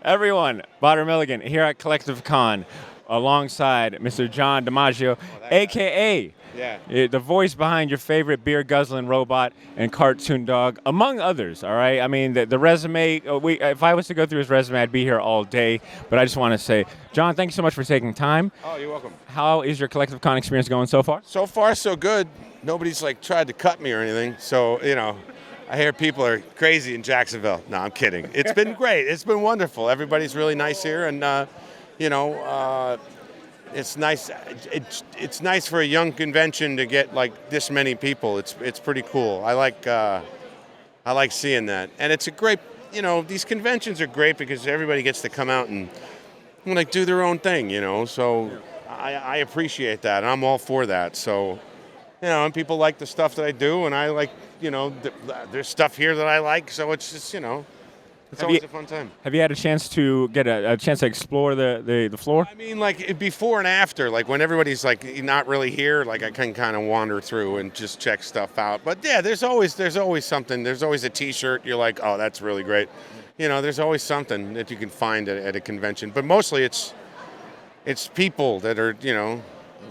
Everyone, Botter Milligan here at Collective Con alongside Mr. John DiMaggio, a.k.a. The voice behind your favorite beer guzzling robot and cartoon dog, among others, all right? I mean, the resume, if I was to go through his resume, I'd be here all day, but I just want to say, John, thank you so much for taking time. Oh, you're welcome. How is your Collective Con experience going so far? So far, so good. Nobody's, tried to cut me or anything, so, I hear people are crazy in Jacksonville. No, I'm kidding. It's been great. It's been wonderful. Everybody's really nice here, and it's nice. It's nice for a young convention to get this many people. It's pretty cool. I like seeing that, and it's a great. These conventions are great because everybody gets to come out and do their own thing. So I appreciate that, and I'm all for that. So. And people like the stuff that I do, and I like, there's stuff here that I like, so it's just, it's always a fun time. Have you had a chance to get a chance to explore the floor? I mean, before and after, when everybody's not really here, I can kind of wander through and just check stuff out. But yeah, there's always something. There's always a T-shirt. You're like, oh, that's really great. There's always something that you can find at a convention. But mostly it's people that are,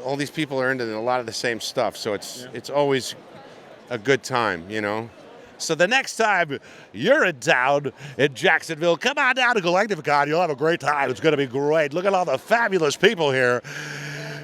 all these people are into a lot of the same stuff, so it's always a good time, So the next time you're in town in Jacksonville, come on down to Collective Con. You'll have a great time. It's going to be great. Look at all the fabulous people here.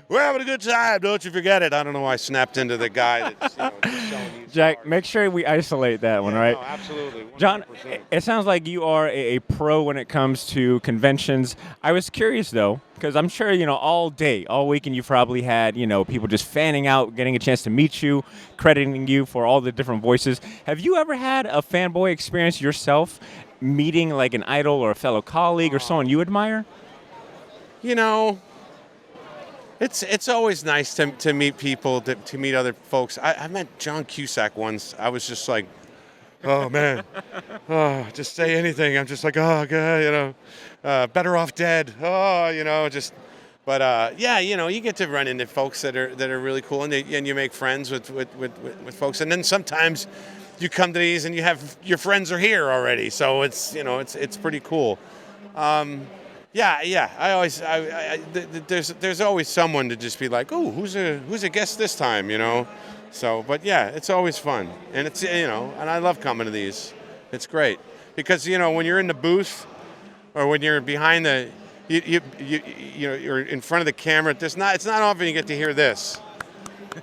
We're having a good time. Don't you forget it. I don't know why I snapped into the guy that's selling these Jack, cars. make sure we isolate that one, right? No, absolutely. 100%. John, it sounds like you are a pro when it comes to conventions. I was curious, though, because I'm sure, all day, all weekend, you've probably had, people just fanning out, getting a chance to meet you, crediting you for all the different voices. Have you ever had a fanboy experience yourself, meeting an idol or a fellow colleague or someone you admire? It's always nice to meet people, to meet other folks. I met John Cusack once. I was just like, oh, man. Oh, just say anything. I'm just like, oh, God, better off dead. Oh, just. But, you get to run into folks that are really cool, and you make friends with folks. And then sometimes you come to these and you have your friends are here already. So it's pretty cool. Yeah. There's always someone to just be like, oh, who's a guest this time, So, but yeah, it's always fun, and it's and I love coming to these. It's great because when you're in the booth or when you're behind the, you're in front of the camera. It's not often you get to hear this.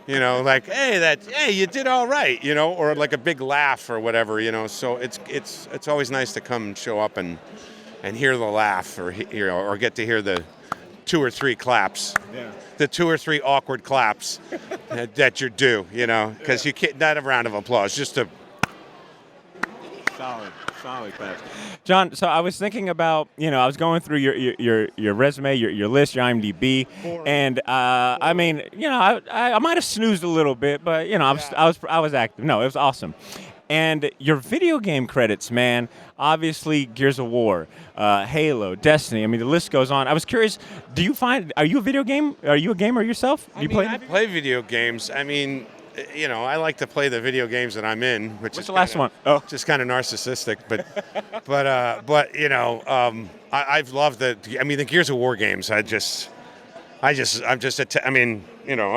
Hey, you did all right, or a big laugh or whatever, So it's always nice to come and show up and hear the laugh, or get to hear the 2 or 3 claps, the 2 or 3 awkward claps that you're due, because you can't, not a round of applause, just a solid clap. John, so I was thinking about, I was going through your resume, your list, your IMDb, and I mean, I might have snoozed a little bit, but I was active. No, it was awesome. And your video game credits, man, obviously Gears of War, Halo, Destiny. I mean, the list goes on. I was curious, are you a gamer yourself? I play video games. I mean, I like to play the video games that I'm in, which What's is the last one? Oh, just kind of narcissistic, I've loved the Gears of War games. I'm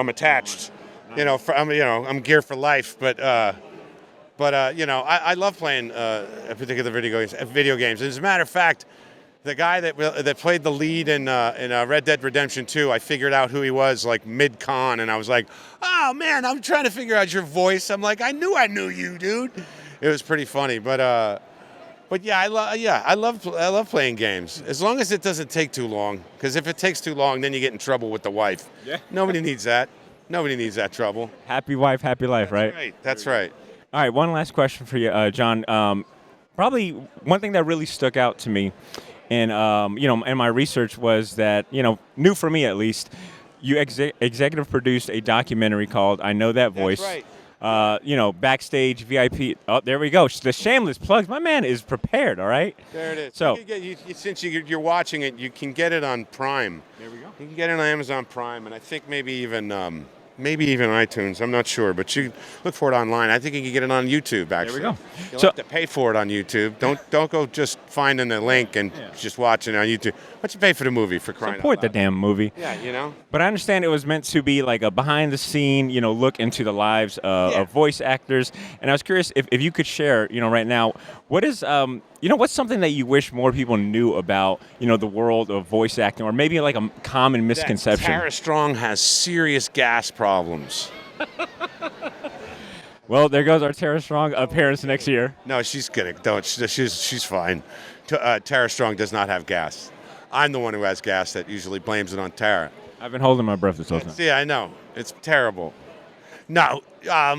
attached. I'm Gear for life, but I love playing particular video games. As a matter of fact, the guy that played the lead in Red Dead Redemption 2, I figured out who he was mid-con, and I was like, oh man, I'm trying to figure out your voice. I'm like, I knew you, dude. It was pretty funny, but yeah, I love playing games as long as it doesn't take too long. Because if it takes too long, then you get in trouble with the wife. Yeah. Nobody needs that. Nobody needs that trouble. Happy wife, happy life, right? That's right. All right, one last question for you, John. Probably one thing that really stuck out to me, and in my research was that new for me at least, you executive produced a documentary called "I Know That Voice." That's right. backstage VIP. Oh, there we go. The shameless plugs. My man is prepared. All right. There it is. So Since you're watching it, you can get it on Prime. there we go. You can get it on Amazon Prime, and I think maybe even iTunes. I'm not sure, but you look for it online. I think you can get it on YouTube. Actually, There we go. You'll So- have to pay for it on YouTube. Don't go just finding the link and just watching it on YouTube. Why don't you pay for the movie for crying out Support the loud? damn movie. Yeah. But I understand it was meant to be like a behind the scene, look into the lives of voice actors. And I was curious if you could share, right now, what is, what's something that you wish more people knew about, the world of voice acting, or maybe like a common misconception? Tara Strong has serious gas problems. Well, there goes our Tara Strong appearance next year. No, she's kidding. Don't. She's fine. Tara Strong does not have gas. I'm the one who has gas that usually blames it on Tara. I've been holding my breath this whole time. Yeah, I know. It's terrible. No, I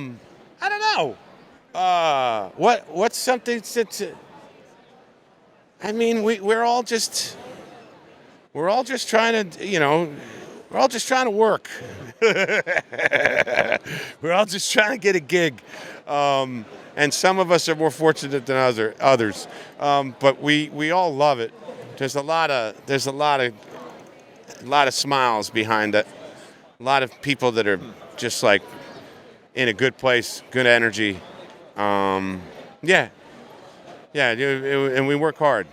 don't know. What's something that? I mean, we're all just trying to, we're all just trying to work. We're all just trying to get a gig, and some of us are more fortunate than others. But we all love it. There's a lot of smiles behind it. A lot of people that are just like in a good place, good energy. And we work hard.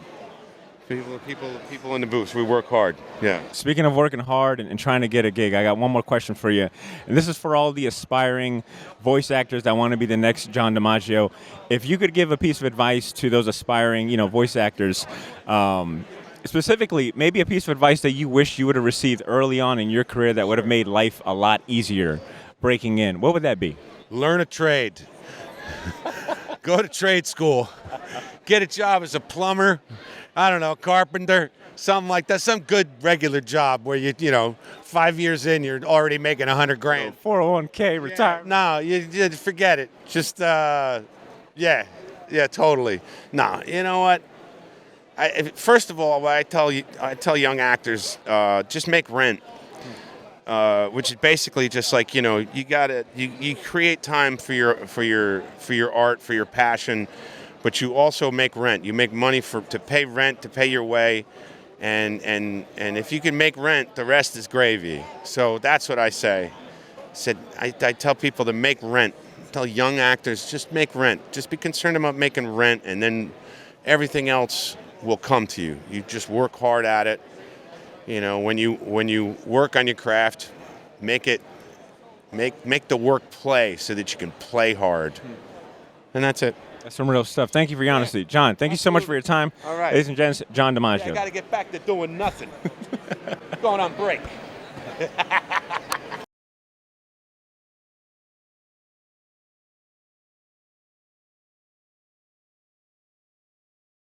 People in the booth, we work hard. Yeah. Speaking of working hard and trying to get a gig, I got one more question for you. And this is for all the aspiring voice actors that want to be the next John DiMaggio. If you could give a piece of advice to those aspiring, voice actors, specifically maybe a piece of advice that you wish you would have received early on in your career that would have made life a lot easier breaking in, what would that be? Learn a trade. Go to trade school. Get a job as a plumber. I don't know, carpenter, something like that. Some good regular job where you 5 years in, you're already making $100,000. 401k, retirement. No, you forget it. Just, totally. No, you know what? First of all, I tell young actors, just make rent. Which is basically just like, you create time for your art, for your passion. But you also make rent. You make money to pay rent, to pay your way, and if you can make rent, the rest is gravy. So that's what I say. I tell people to make rent. I tell young actors, just make rent. Just be concerned about making rent, and then everything else will come to you. You just work hard at it. When you work on your craft, make the work play so that you can play hard, and that's it. That's some real stuff. Thank you for your honesty. John, thank you so much for your time. All right. Ladies and gents, John DiMaggio. I got to get back to doing nothing. Going on break.